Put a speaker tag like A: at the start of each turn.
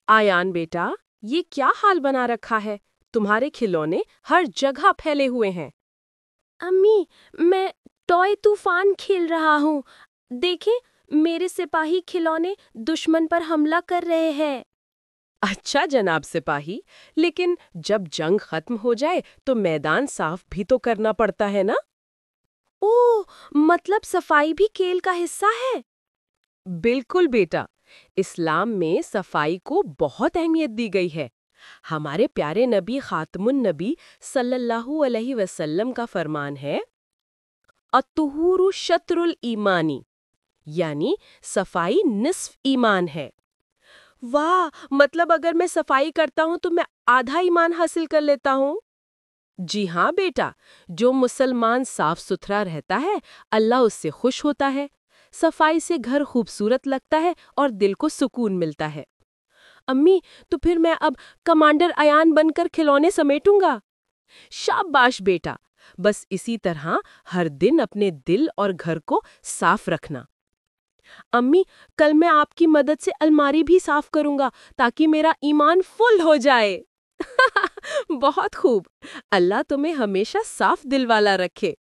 A: आयान बेटा, ये क्या हाल बना रखा है? तुम्हारे खिलौने हर जगह फैले हुए हैं।
B: अम्मी, मैं टॉय तूफान खेल रहा हूँ। देखें, मेरे सिपाही खिलौने दुश्मन पर हमला कर रहे हैं।
A: अच्छा जनाब सिपाही, लेकिन जब जंग खत्म हो जाए तो मैदान साफ भी तो करना पड़ता है ना?
B: ओह, मतलब सफाई भी खेल का हिस्सा है।
A: बिल्कुल बेटा, इस्लाम में सफाई को बहुत अहमियत दी गई है। हमारे प्यारे नबी खातमुन नबी सल्लल्लाहु अलैहि वसल्लम का फरमान है, अत्तुहूरु शत्रुल ईमानी, यानी सफाई निस्फ ईमान है। वाह, मतलब अगर मैं सफाई करता हूँ तो मैं आधा ईमान हासिल कर लेता हूँ। जी हाँ बेटा, जो मुसलमान साफ सुथरा रहता है, अल्लाह उससे खुश होता है। सफाई से घर खूबसूरत लगता है और दिल को सुकून मिलता है। अम्मी, तो फिर मैं अब कमांडर अयान बनकर खिलौने समेटूंगा। शाबाश बेटा, बस इसी तरह हर दिन अपने दिल और घर को साफ रखना। अम्मी, कल मैं आपकी मदद से अलमारी भी साफ करूंगा ताकि मेरा ईमान फुल हो जाए। बहुत खूब। अल्लाह तुम्हें हमेशा साफ दिल वाला रखे।